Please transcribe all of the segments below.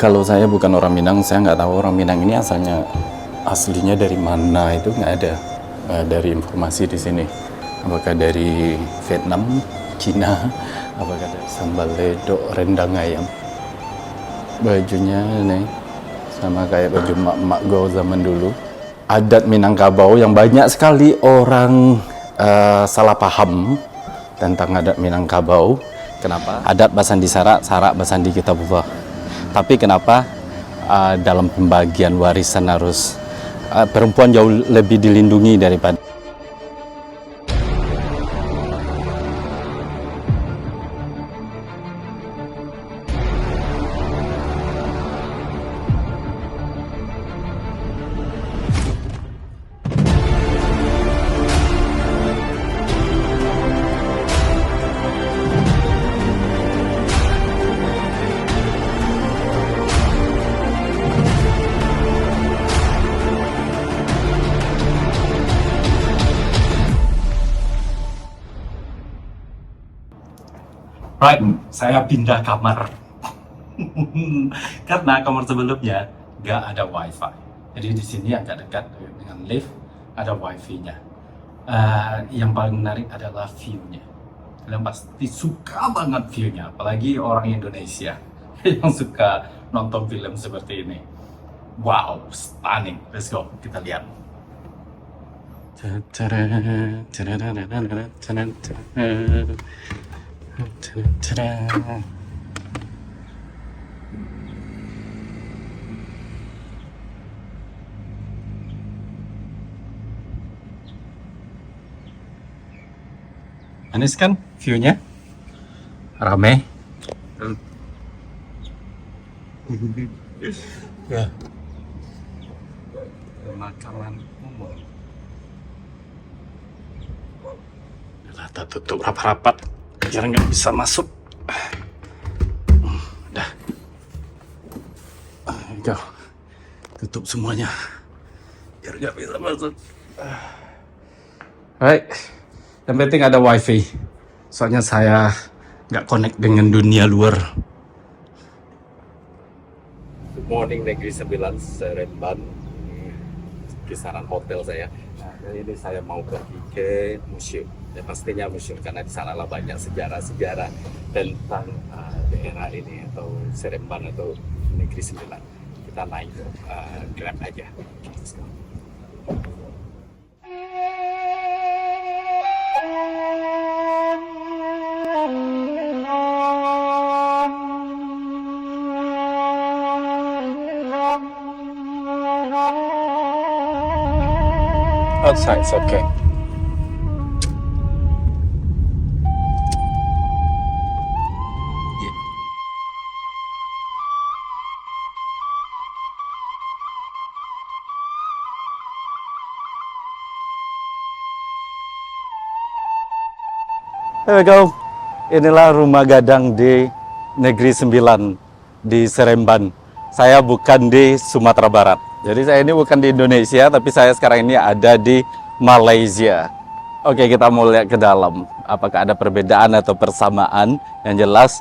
Kalau saya bukan orang Minang, saya nggak tahu orang Minang ini aslinya dari mana, itu nggak ada dari informasi di sini. Apakah dari Vietnam, Cina, apakah dari sambal ledok, rendang ayam. Bajunya nih sama kayak baju mak-mak go zaman dulu. Adat Minangkabau yang banyak sekali orang salah paham tentang adat Minangkabau. Kenapa? Adat Basandi Sarak, Sarak Basandi Kitabullah. Tapi kenapa dalam pembagian warisan harus perempuan jauh lebih dilindungi daripada Right, saya pindah kamar karena kamar sebelumnya nggak ada wifi. Jadi di sini agak dekat dengan lift, ada wifi-nya. Yang paling menarik adalah view-nya. Kalian pasti suka banget view-nya, apalagi orang Indonesia yang suka nonton film seperti ini. Wow, stunning. Let's go, kita lihat. Manis kan view-nya? Rame. Ya. Pemakaman umum. Rata tutup rapat-rapat biar nggak bisa masuk. Udah. Go. Tutup semuanya biar nggak bisa masuk. Baik. Yang penting ada wifi. Soalnya saya nggak connect dengan dunia luar. Good morning Negeri 9 Seremban, kisaran hotel saya. Nah, ini saya mau pergi ke museum. Ya, pastinya museum karena di sana lah banyak sejarah-sejarah tentang daerah ini atau Seremban atau Negeri 9. Kita naik Grab aja. Let's go. Outside, it's okay. Here we go. Inilah rumah gadang di Negeri 9 di Seremban. Saya bukan di Sumatera Barat. Jadi saya ini bukan di Indonesia, tapi saya sekarang ini ada di Malaysia. Oke, kita mau lihat ke dalam. Apakah ada perbedaan atau persamaan? Yang jelas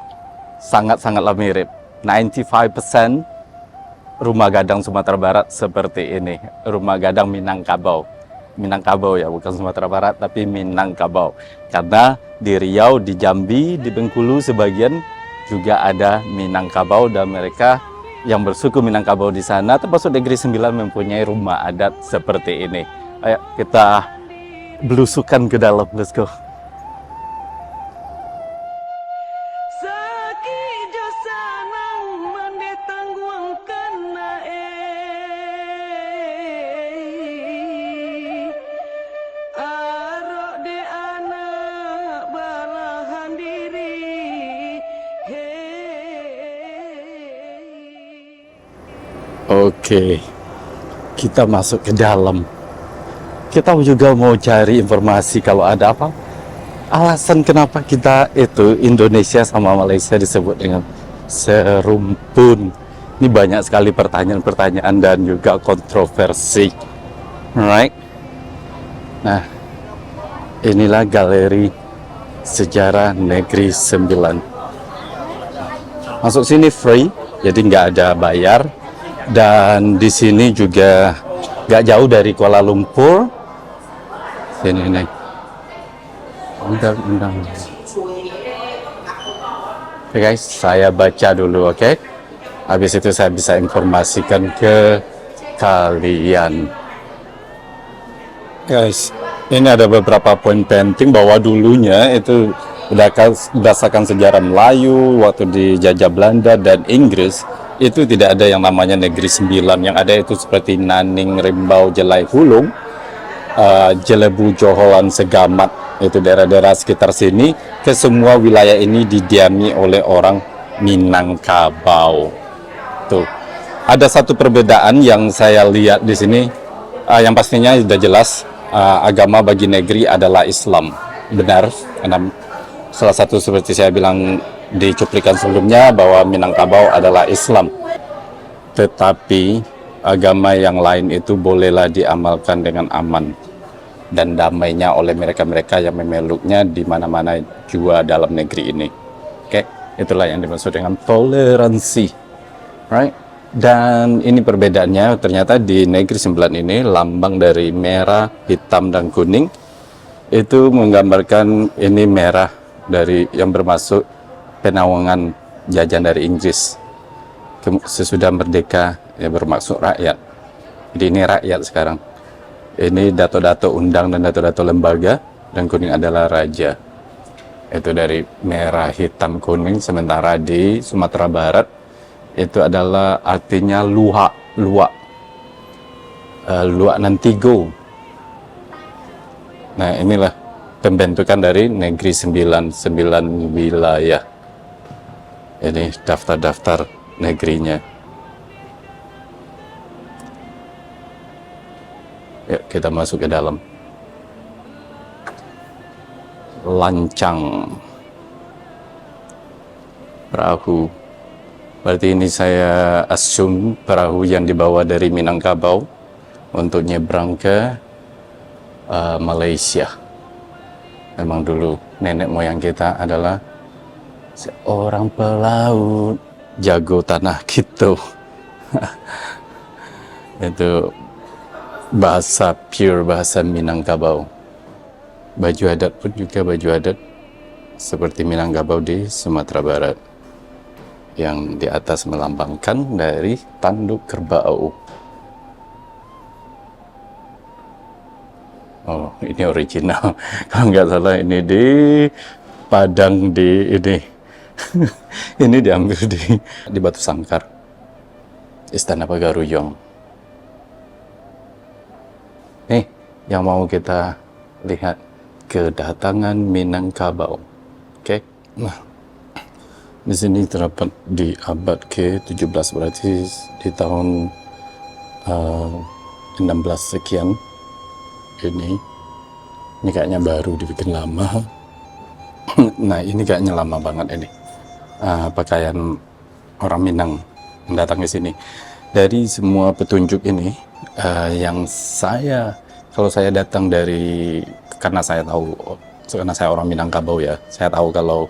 sangat-sangatlah mirip. 95% rumah gadang Sumatera Barat seperti ini. Rumah gadang Minangkabau. Minangkabau ya, bukan Sumatera Barat, tapi Minangkabau. Karena di Riau, di Jambi, di Bengkulu sebagian juga ada Minangkabau dan mereka yang bersuku Minangkabau di sana, termasuk Negeri 9 mempunyai rumah adat seperti ini. Ayo kita belusukan ke dalam, let's go. Oke, kita masuk ke dalam. Kita juga mau cari informasi kalau ada apa. Alasan kenapa kita itu Indonesia sama Malaysia disebut dengan serumpun. Ini banyak sekali pertanyaan-pertanyaan dan juga kontroversi. Alright. Nah, inilah galeri sejarah Negeri 9. Masuk sini free. jadi nggak ada bayar. Dan di sini juga nggak jauh dari Kuala Lumpur. Sini nih. Undang-undang. Oke guys, saya baca dulu, oke? Habis itu saya bisa informasikan ke kalian. Guys, ini ada beberapa poin penting bahwa dulunya itu berdasarkan sejarah Melayu waktu dijajah Belanda dan Inggris, itu tidak ada yang namanya Negeri Sembilan. Yang ada itu seperti Naning, Rimbau, Jelai Hulung, Jelebu, Joholan, Segamat, itu daerah-daerah sekitar sini. Ke semua wilayah ini didiami oleh orang Minangkabau. Tuh, ada satu perbedaan yang saya lihat di sini, yang pastinya sudah jelas, agama bagi negeri adalah Islam. Benar, karena salah satu seperti saya bilang di cuplikan sebelumnya bahwa Minangkabau adalah Islam. Tetapi agama yang lain itu bolehlah diamalkan dengan aman dan damainya oleh mereka-mereka yang memeluknya di mana-mana jua dalam negeri ini. Oke, itulah yang dimaksud dengan toleransi. Right? Dan ini perbedaannya, ternyata di Negeri Sembilan ini lambang dari merah, hitam, dan kuning itu menggambarkan ini merah dari yang bermaksud penawangan jajan dari Inggris. Sesudah merdeka ya bermaksud rakyat. Jadi ini rakyat sekarang. Ini dato-dato undang dan dato-dato lembaga, dan kuning adalah raja. Itu dari merah, hitam, kuning. Sementara di Sumatera Barat itu adalah artinya luak nantigo. Nah, inilah pembentukan dari Negeri Sembilan wilayah. Ini daftar-daftar negerinya. Ya, kita masuk ke dalam. Lancang perahu. Berarti ini saya assume perahu yang dibawa dari Minangkabau untuk nyebrang ke Malaysia. Memang dulu nenek moyang kita adalah seorang pelaut jago tanah gitu. Itu bahasa pure, bahasa Minangkabau. Baju adat pun juga baju adat seperti Minangkabau di Sumatera Barat, yang di atas melambangkan dari tanduk kerbau. Oh, ini original. Kalau nggak salah ini di Padang di ini. Ini diambil di Batu Sangkar, Istana Pagaruyung. Nih, yang mau kita lihat kedatangan Minangkabau. Oke. Nah, di sini terdapat di abad ke-17, berarti di tahun 16 sekian. Ini kayaknya baru dibikin lama. Nah, ini kayaknya lama banget ini. Pakaian orang Minang yang datang ke sini. Dari semua petunjuk ini, kalau saya datang karena saya orang Minangkabau ya, saya tahu kalau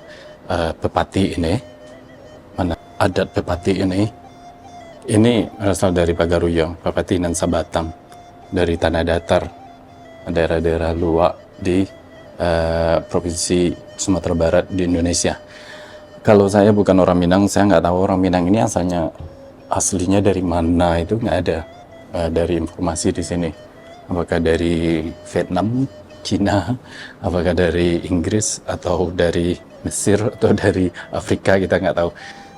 Pepati ini, mana adat Pepati ini berasal dari Pagaruyung, Pepati dan Sabatang, dari tanah datar, daerah-daerah luak di Provinsi Sumatera Barat di Indonesia. Kalau saya bukan orang Minang, saya nggak tahu orang Minang ini aslinya dari mana, itu nggak ada dari informasi di sini. Apakah dari Vietnam, Cina, apakah dari Inggris, atau dari Mesir, atau dari Afrika, kita nggak tahu.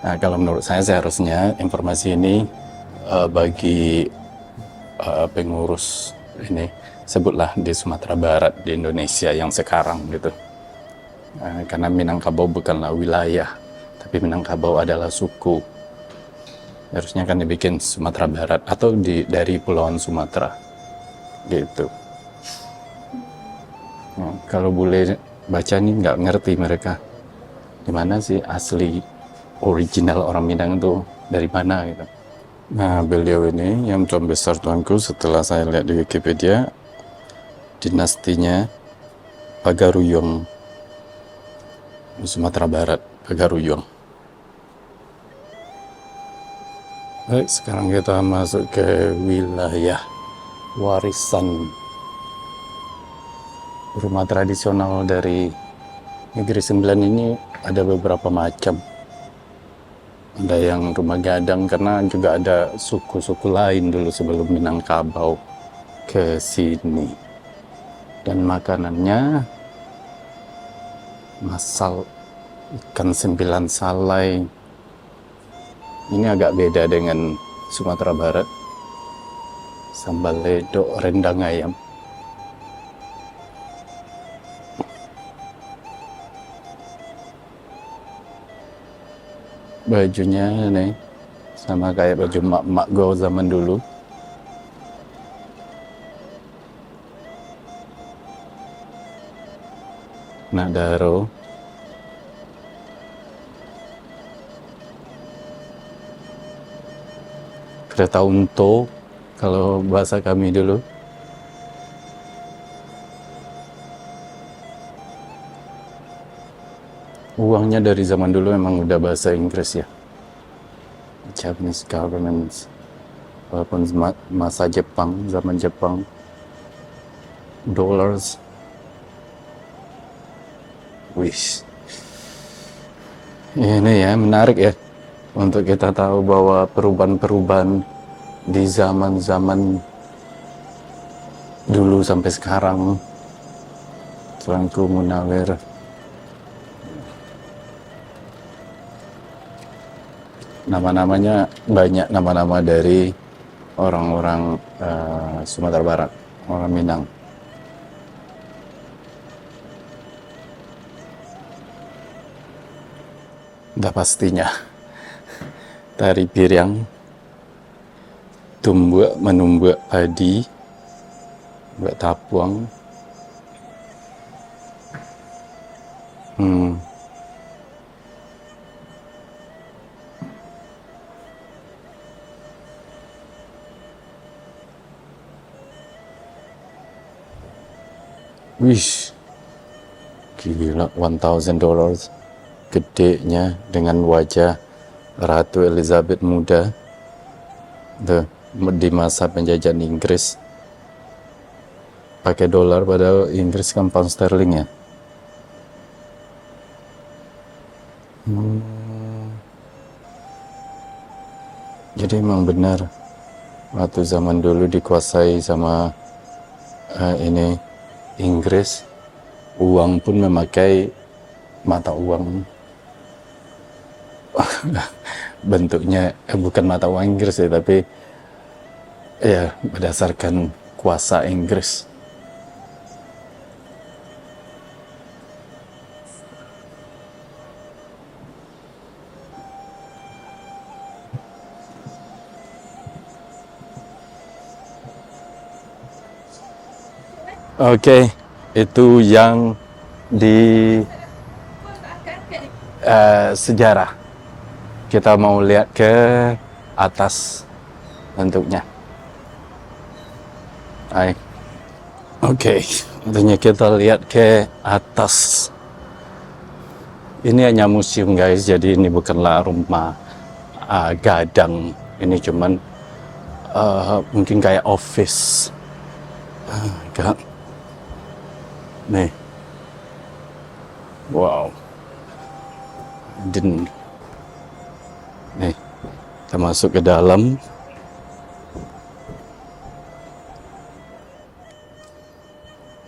Nah, kalau menurut saya seharusnya informasi ini bagi pengurus ini, sebutlah di Sumatera Barat di Indonesia yang sekarang gitu. Karena Minangkabau bukanlah wilayah, tapi Minangkabau adalah suku. Harusnya kan dibikin Sumatera Barat atau dari Pulauan Sumatera gitu. Nah, kalau boleh baca nih, nggak ngerti mereka di mana sih asli original orang Minang itu dari mana gitu. Nah, beliau ini yang Tuan Besar Tuanku, setelah saya lihat di Wikipedia, dinastinya Pagaruyung, Sumatera Barat, Pagaruyung. Baik, sekarang kita masuk ke wilayah warisan rumah tradisional dari Negeri Sembilan ini. Ada beberapa macam. Ada yang rumah gadang, karena juga ada suku-suku lain dulu sebelum Minangkabau ke sini. Dan makanannya masal ikan 9 salai. Ini agak beda dengan Sumatera Barat. Sambal ledok, rendang ayam. Bajunya nih sama kayak baju mak-mak gue zaman dulu. Nadaro. Kereta unto kalau bahasa kami dulu. Uangnya dari zaman dulu memang udah bahasa Inggris ya. Japanese government. Walaupun masa Jepang, zaman Jepang. Dollars. Wih. Ini ya menarik ya. Untuk kita tahu bahwa perubahan-perubahan di zaman-zaman dulu sampai sekarang. Tuanku Munawir. Nama-namanya banyak, nama-nama dari orang-orang Sumatera Barat, orang Minang. Udah pastinya. Tari Piring, tumbuk menumbuk padi, buat tapuang. Wih, gila, $1,000. Gedenya dengan wajah Ratu Elizabeth muda. Tuh, di masa penjajahan Inggris. Pakai dolar, padahal Inggris kan pound sterling ya. Jadi emang benar waktu zaman dulu dikuasai sama ini Inggris, uang pun memakai mata uang bentuknya bukan mata uang Inggris ya, tapi ya berdasarkan kuasa Inggris. Oke, itu yang di sejarah. Kita mau lihat ke atas bentuknya. Oke, tentunya kita lihat ke atas. Ini hanya museum guys, jadi ini bukanlah rumah gadang. Ini cuman mungkin kayak office. Nih, wow. Dan nih, kita masuk ke dalam.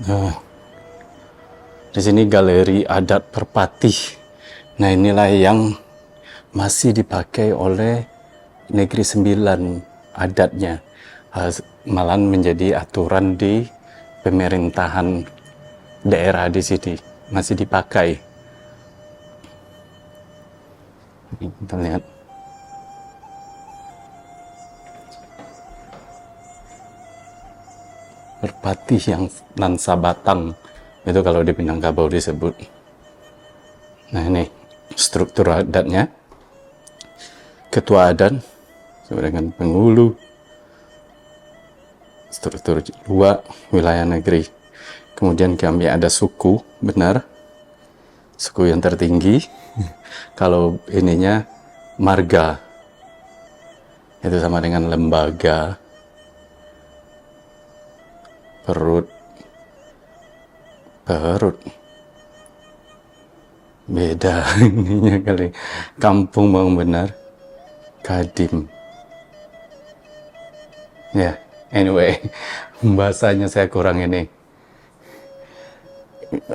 Nah, di sini galeri adat Perpati. Nah, inilah yang masih dipakai oleh Negeri Sembilan adatnya. Malah menjadi aturan di pemerintahan daerah di sini, masih dipakai. Ini kita lihat. Perpati yang Nansa Batang, itu kalau di Minangkabau disebut. Nah, ini struktur adatnya. Ketua adat dengan penghulu. Struktur 2 wilayah negeri. Kemudian kami ada suku, benar. Suku yang tertinggi. Kalau ininya marga. Itu sama dengan lembaga, perut, beda ininya kali. Kampung Bang Benar, Kadim. Ya, anyway, bahasanya saya kurang ini.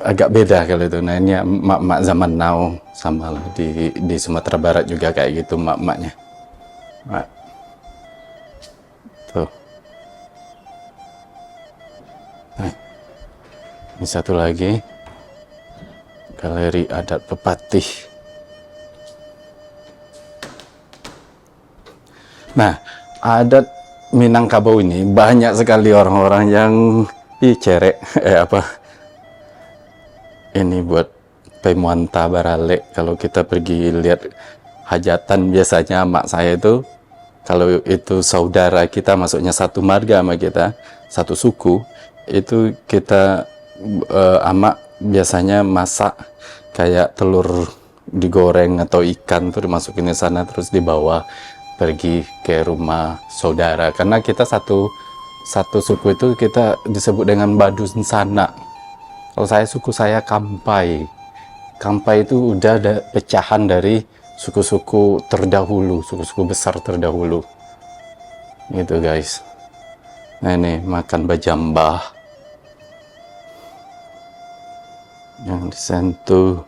Agak beda kalau itu. Nah, ini mak-mak zaman now sama lah di Sumatera Barat juga kayak gitu mak-maknya. Right. Tuh. Nah, ini satu lagi. Galeri Adat Pepatih. Nah, adat Minangkabau ini banyak sekali orang-orang yang cerek ini buat pemuanta barale. Kalau kita pergi lihat hajatan, biasanya mak saya itu kalau itu saudara kita, maksudnya satu marga sama kita, satu suku, itu kita amak biasanya masak kayak telur digoreng atau ikan tuh dimasukin ke sana terus dibawa pergi ke rumah saudara, karena kita satu suku itu kita disebut dengan Badun Sana. Kalau suku saya Kampai. Kampai itu udah ada pecahan dari suku-suku terdahulu, suku-suku besar terdahulu. Gitu guys. Nah ini makan bajambah. Yang disentuh.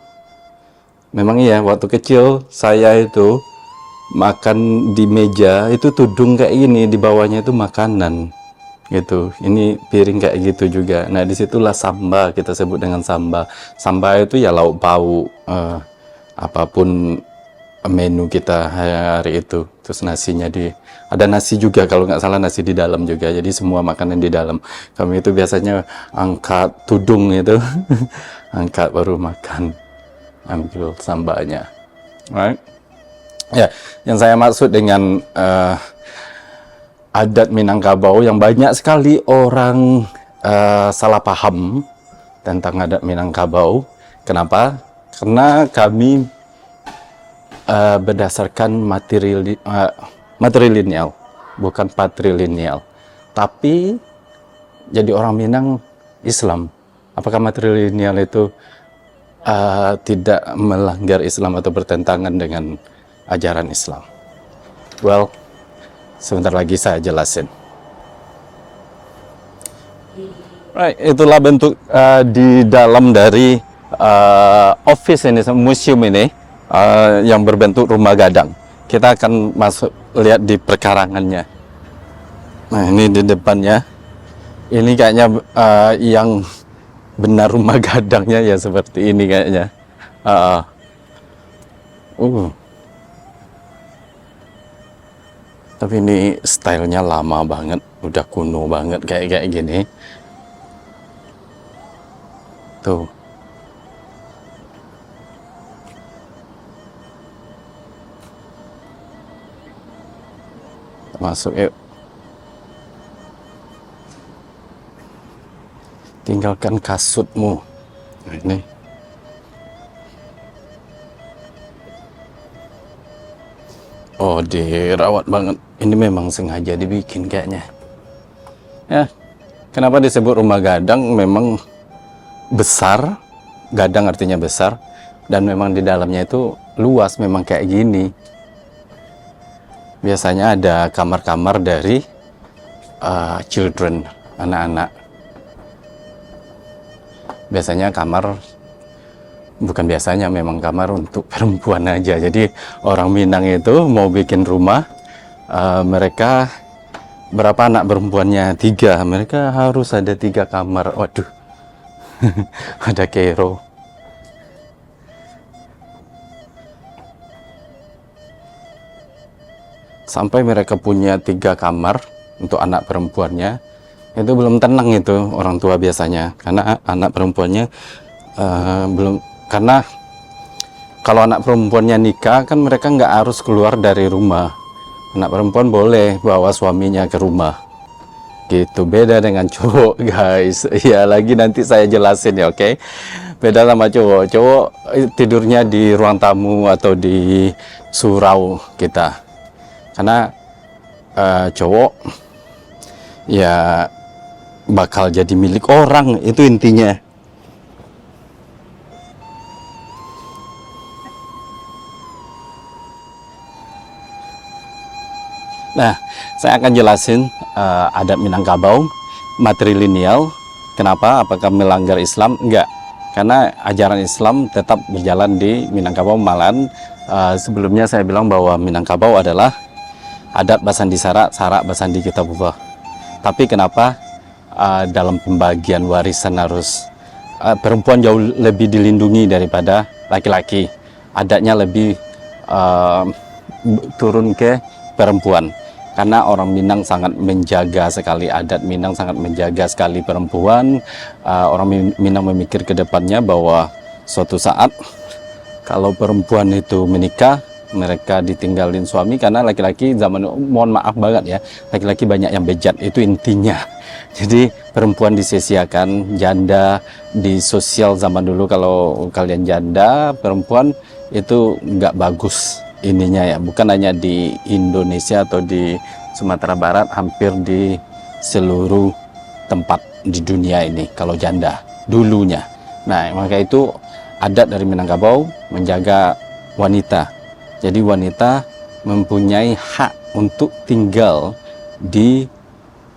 Memang iya, waktu kecil saya itu makan di meja itu tudung kayak gini, di bawahnya itu makanan. Gitu, ini piring kayak gitu juga. Nah disitulah samba, kita sebut dengan samba. Samba itu ya lauk pauk, apapun menu kita hari itu. Terus nasinya ada nasi juga, kalau nggak salah nasi di dalam juga. Jadi semua makanan di dalam. Kami itu biasanya angkat tudung itu, angkat baru makan, ambil sambanya. Right? Ya, yang saya maksud dengan adat Minangkabau yang banyak sekali orang salah paham tentang adat Minangkabau. Kenapa? Karena kami berdasarkan matrilineal, bukan patrilineal. Tapi jadi orang Minang Islam. Apakah matrilineal itu tidak melanggar Islam atau bertentangan dengan ajaran Islam? Well, sebentar lagi saya jelasin. Right, itulah bentuk di dalam dari office ini, museum ini, yang berbentuk rumah gadang. Kita akan masuk lihat di perkarangannya. Nah ini di depannya, ini kayaknya yang benar rumah gadangnya ya seperti ini kayaknya. Tapi ini stylenya lama banget, udah kuno banget kayak gini. Tuh. Masuk yuk. Tinggalkan kasutmu. Nah, ini. Oh, dirawat banget. Ini memang sengaja dibikin kayaknya. Ya, kenapa disebut rumah gadang? Memang besar. Gadang artinya besar. Dan memang di dalamnya itu luas, memang kayak gini. Biasanya ada kamar-kamar dari children, anak-anak. Biasanya kamar, bukan biasanya, memang kamar untuk perempuan aja. Jadi orang Minang itu mau bikin rumah, mereka berapa anak perempuannya? 3. Mereka harus ada 3 kamar. Waduh, ada kero. Sampai mereka punya 3 kamar untuk anak perempuannya, itu belum tenang itu orang tua biasanya, karena anak perempuannya belum, karena kalau anak perempuannya nikah kan mereka nggak harus keluar dari rumah. Anak perempuan boleh bawa suaminya ke rumah gitu. Beda dengan cowok guys. Ya lagi nanti saya jelasin ya, oke? Beda sama cowok. Cowok tidurnya di ruang tamu atau di surau kita, karena cowok ya bakal jadi milik orang, itu intinya. Nah, saya akan jelasin adat Minangkabau matrilineal. Kenapa? Apakah melanggar Islam? Enggak. Karena ajaran Islam tetap berjalan di Minangkabau. Malahan sebelumnya saya bilang bahwa Minangkabau adalah adat Basandi Sarak, Sarak Basandi Kitabullah. Tapi kenapa dalam pembagian warisan harus perempuan jauh lebih dilindungi daripada laki-laki? Adatnya lebih turun ke perempuan. Karena orang Minang sangat menjaga sekali adat, Minang sangat menjaga sekali perempuan. Orang Minang memikir ke depannya bahwa suatu saat kalau perempuan itu menikah, mereka ditinggalin suami, karena laki-laki zaman, mohon maaf banget ya, laki-laki banyak yang bejat, itu intinya. Jadi perempuan disia-siakan, janda di sosial zaman dulu, kalau kalian janda perempuan itu nggak bagus ininya ya, bukan hanya di Indonesia atau di Sumatera Barat, hampir di seluruh tempat di dunia ini kalau janda dulunya. Nah, maka itu adat dari Minangkabau menjaga wanita. Jadi wanita mempunyai hak untuk tinggal di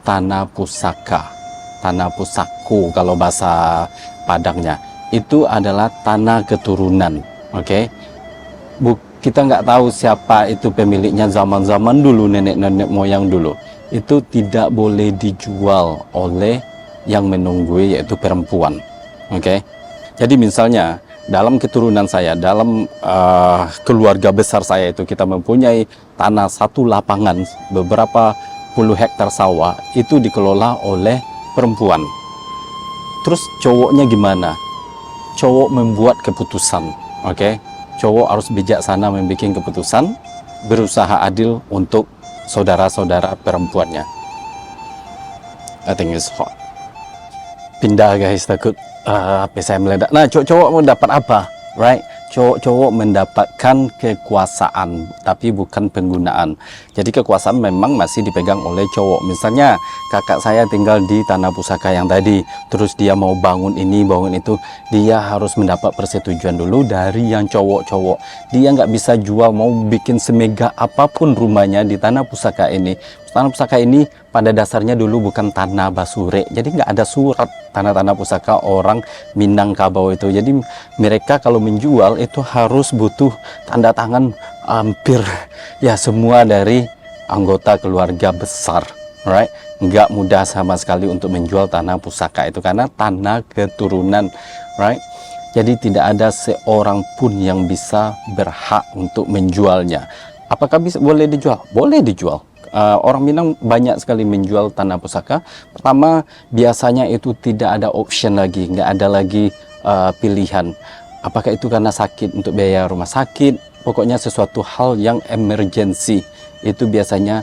tanah pusaka, tanah pusako kalau bahasa Padangnya. Itu adalah tanah keturunan, oke? Kita nggak tahu siapa itu pemiliknya zaman-zaman dulu, nenek-nenek moyang dulu. Itu tidak boleh dijual oleh yang menunggui, yaitu perempuan. Oke. Jadi misalnya dalam keturunan saya, dalam keluarga besar saya itu, kita mempunyai tanah satu lapangan, beberapa puluh hektar sawah, itu dikelola oleh perempuan. Terus cowoknya gimana? Cowok membuat keputusan, oke? Cowok harus bijaksana membuat keputusan, berusaha adil untuk saudara-saudara perempuannya. I think it's hot. Pindah guys, takut HP saya meledak. Nah, cowok mau dapat apa? Right? Cowok mendapatkan kekuasaan, tapi bukan penggunaan. Jadi kekuasaan memang masih dipegang oleh cowok. Misalnya kakak saya tinggal di tanah pusaka yang tadi, terus dia mau bangun ini, bangun itu, dia harus mendapat persetujuan dulu dari yang cowok-cowok. Dia nggak bisa jual, mau bikin semega apapun rumahnya di tanah pusaka ini. Tanah pusaka ini pada dasarnya dulu bukan tanah basure, jadi nggak ada surat tanah-tanah pusaka orang Minangkabau itu. Jadi mereka kalau menjual itu harus butuh tanda tangan hampir ya semua dari anggota keluarga besar, right? Nggak mudah sama sekali untuk menjual tanah pusaka itu karena tanah keturunan, right? Jadi tidak ada seorang pun yang bisa berhak untuk menjualnya. Apakah boleh dijual? Boleh dijual. Orang Minang banyak sekali menjual tanah pusaka. Pertama, biasanya itu tidak ada option lagi, nggak ada lagi pilihan. Apakah itu karena sakit, untuk biaya rumah sakit, pokoknya sesuatu hal yang emergency, itu biasanya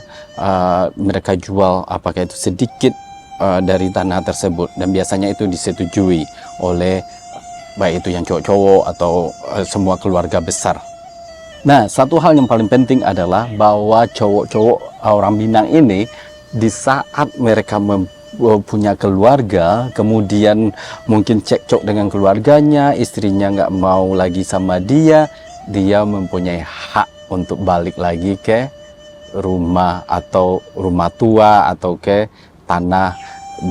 mereka jual, apakah itu sedikit dari tanah tersebut, dan biasanya itu disetujui oleh baik itu yang cowok-cowok atau semua keluarga besar. Nah, satu hal yang paling penting adalah bahwa cowok-cowok orang Minang ini, di saat mereka punya keluarga, kemudian mungkin cekcok dengan keluarganya, istrinya nggak mau lagi sama dia, dia mempunyai hak untuk balik lagi ke rumah atau rumah tua atau ke tanah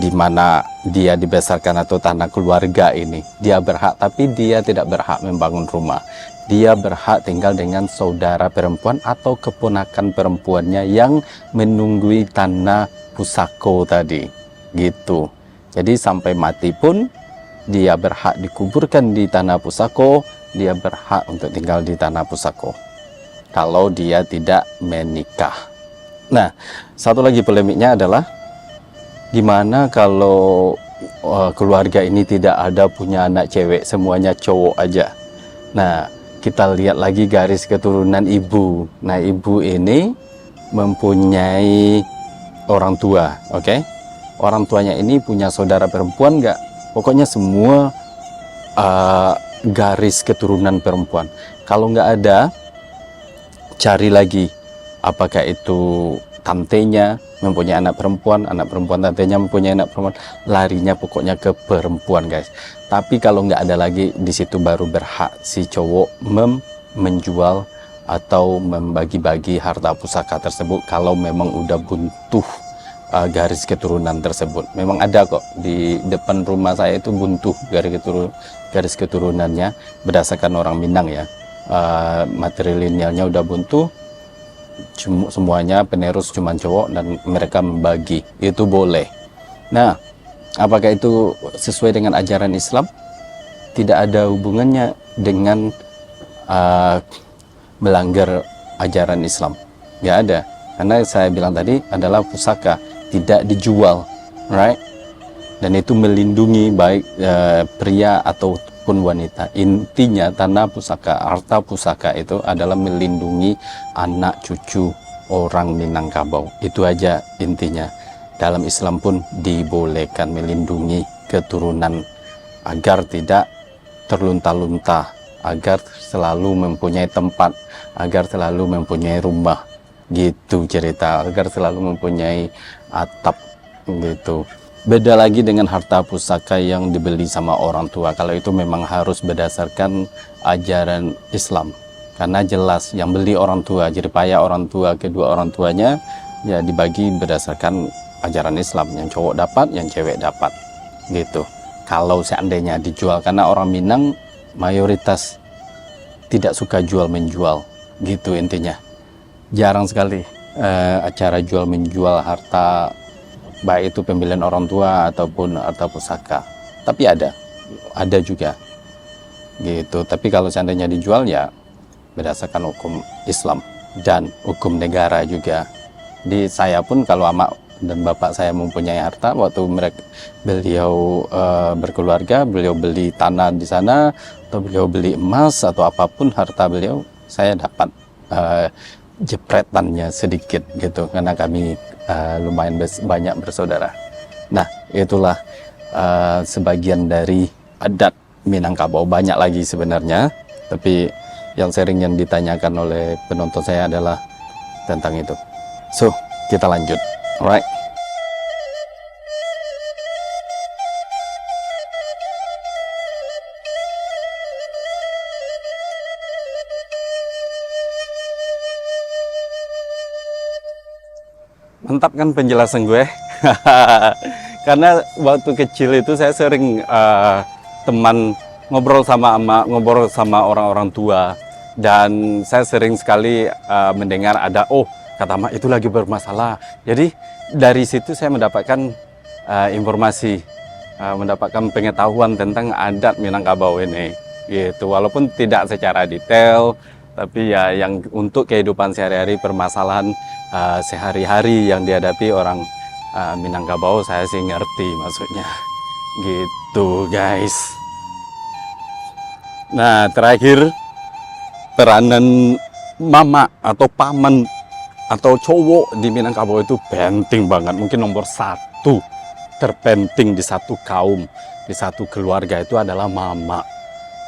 di mana dia dibesarkan atau tanah keluarga ini. Dia berhak, tapi dia tidak berhak membangun rumah. Dia berhak tinggal dengan saudara perempuan atau keponakan perempuannya yang menunggui tanah pusako tadi, gitu. Jadi sampai mati pun dia berhak dikuburkan di tanah pusako, dia berhak untuk tinggal di tanah pusako kalau dia tidak menikah. Nah, satu lagi polemiknya adalah gimana kalau keluarga ini tidak ada punya anak cewek, semuanya cowok aja. Nah, kita lihat lagi garis keturunan ibu. Nah, ibu ini mempunyai orang tua, oke? Orang tuanya ini punya saudara perempuan nggak? Pokoknya semua garis keturunan perempuan. Kalau nggak ada, cari lagi. Apakah itu tantenya mempunyai anak perempuan tantenya mempunyai anak perempuan, larinya pokoknya ke perempuan guys. Tapi kalau nggak ada lagi, di situ baru berhak si cowok menjual atau membagi-bagi harta pusaka tersebut kalau memang udah buntu garis keturunan tersebut. Memang ada kok di depan rumah saya itu buntu garis keturunannya berdasarkan orang Minang ya. Matrilinealnya udah buntu, semuanya penerus cuma cowok dan mereka membagi, itu boleh. Nah, apakah itu sesuai dengan ajaran Islam? Tidak ada hubungannya dengan melanggar ajaran Islam, nggak ada, karena saya bilang tadi adalah pusaka, tidak dijual, right? Dan itu melindungi baik pria ataupun wanita. Intinya tanah pusaka, harta pusaka itu adalah melindungi anak cucu orang Minangkabau. Itu aja intinya. Dalam Islam pun dibolehkan melindungi keturunan agar tidak terlunta-lunta, agar selalu mempunyai tempat, agar selalu mempunyai rumah, gitu cerita, agar selalu mempunyai atap, gitu. Beda lagi dengan harta pusaka yang dibeli sama orang tua. Kalau itu memang harus berdasarkan ajaran Islam, karena jelas yang beli orang tua, jerih payah orang tua, kedua orang tuanya ya dibagi berdasarkan ajaran Islam. Yang cowok dapat, yang cewek dapat, gitu. Kalau seandainya dijual, karena orang Minang mayoritas tidak suka jual menjual, gitu intinya. Jarang sekali acara jual menjual harta, baik itu pembelian orang tua ataupun harta pusaka. Tapi ada juga, gitu. Tapi kalau seandainya dijual ya berdasarkan hukum Islam dan hukum negara juga. Di saya pun kalau ama dan bapak saya mempunyai harta, waktu beliau berkeluarga, beliau beli tanah di sana atau beliau beli emas atau apapun harta beliau, saya dapat jepretannya sedikit, gitu, karena kami lumayan banyak bersaudara. Nah, itulah sebagian dari adat Minangkabau. Banyak lagi sebenarnya, tapi yang sering yang ditanyakan oleh penonton saya adalah tentang itu. So, kita lanjut. Alright. Mantap kan penjelasan gue? Karena waktu kecil itu saya sering teman ngobrol sama orang-orang tua, dan saya sering sekali mendengar ada, oh kata mak itu lagi bermasalah. Jadi dari situ saya mendapatkan informasi, mendapatkan pengetahuan tentang adat Minangkabau ini, gitu. Walaupun tidak secara detail, tapi ya yang untuk kehidupan sehari-hari, permasalahan sehari-hari yang dihadapi orang Minangkabau, saya sih ngerti maksudnya, gitu guys. Nah, terakhir, peranan mama atau paman atau cowok di Minangkabau itu penting banget, mungkin nomor 1 terpenting di satu kaum, di satu keluarga itu adalah mama.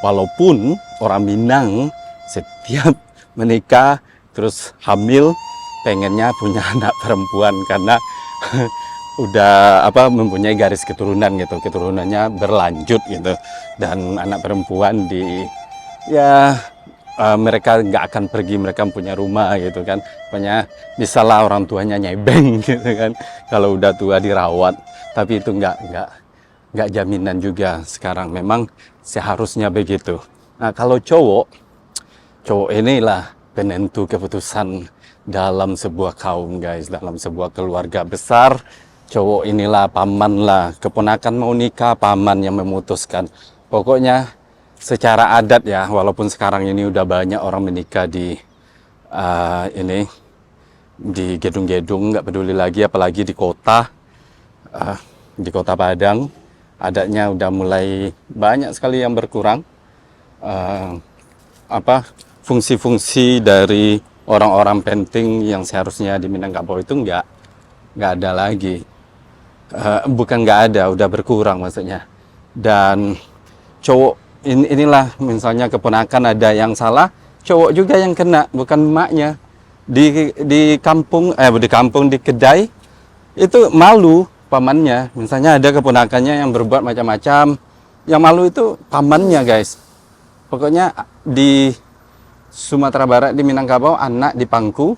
Walaupun orang Minang setiap menikah terus hamil pengennya punya anak perempuan, karena udah mempunyai garis keturunan, gitu, keturunannya berlanjut, gitu. Dan anak perempuan mereka nggak akan pergi, mereka punya rumah, gitu kan. Pokoknya misalnya orang tuanya nyebeng, gitu kan, kalau udah tua dirawat. Tapi itu nggak jaminan juga sekarang, memang seharusnya begitu. Nah, kalau cowok inilah penentu keputusan dalam sebuah kaum, guys, dalam sebuah keluarga besar. Cowok inilah, paman lah, keponakan mau nikah, paman yang memutuskan. Pokoknya secara adat ya, walaupun sekarang ini udah banyak orang menikah di gedung-gedung, nggak peduli lagi, apalagi di kota Padang, adatnya udah mulai banyak sekali yang berkurang. Fungsi-fungsi dari orang-orang penting yang seharusnya di Minangkabau itu nggak ada lagi. Bukan nggak ada, udah berkurang maksudnya. Dan cowok inilah, misalnya keponakan ada yang salah, cowok juga yang kena, bukan emaknya. di kampung di kedai itu malu pamannya. Misalnya ada keponakannya yang berbuat macam-macam, yang malu itu pamannya, guys. Pokoknya di Sumatera Barat, di Minangkabau, anak di pangku.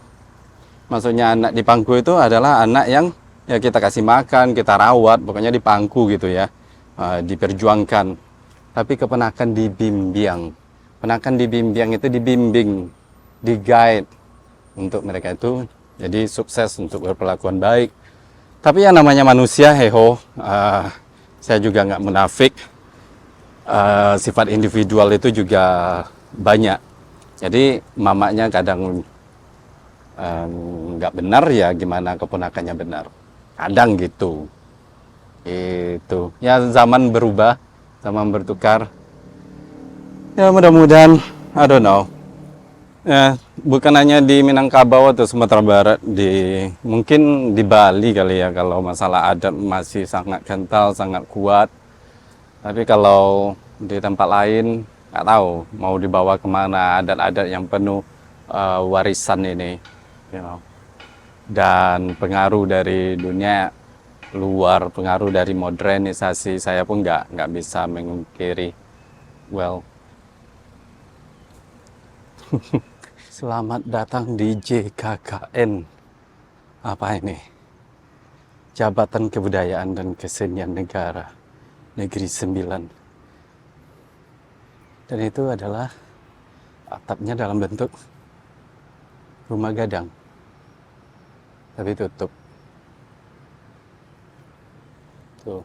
Maksudnya anak di pangku itu adalah anak yang ya kita kasih makan, kita rawat, pokoknya di pangku gitu ya, diperjuangkan. Tapi keponakan dibimbing. Ponakan dibimbing itu dibimbing, di guide untuk mereka itu jadi sukses untuk berperlakuan baik. Tapi yang namanya manusia, heho, saya juga nggak munafik. Sifat individual itu juga banyak. Jadi mamanya kadang nggak benar, ya gimana keponakannya benar. Kadang gitu. Itu ya, zaman berubah, zaman bertukar. Ya mudah-mudahan, I don't know. Ya, bukan hanya di Minangkabau atau Sumatera Barat, mungkin di Bali kali ya, kalau masalah adat masih sangat kental, sangat kuat. Tapi kalau di tempat lain, nggak tahu mau dibawa kemana adat-adat yang penuh warisan ini, you know. Dan pengaruh dari dunia luar, pengaruh dari modernisasi, saya pun nggak bisa mengungkiri. Well, selamat datang di JKKN. Apa ini? Jabatan Kebudayaan dan Kesenian Negara Negeri 9. Dan itu adalah atapnya dalam bentuk rumah gadang, tapi tutup. Tuh.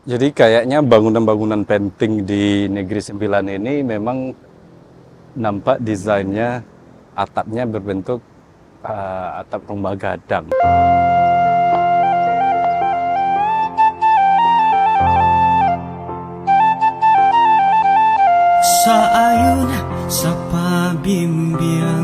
Jadi kayaknya bangunan-bangunan penting di Negeri 9 ini memang nampak desainnya, atapnya berbentuk atap rumah gadang. Sa ayun sa pabimbiyan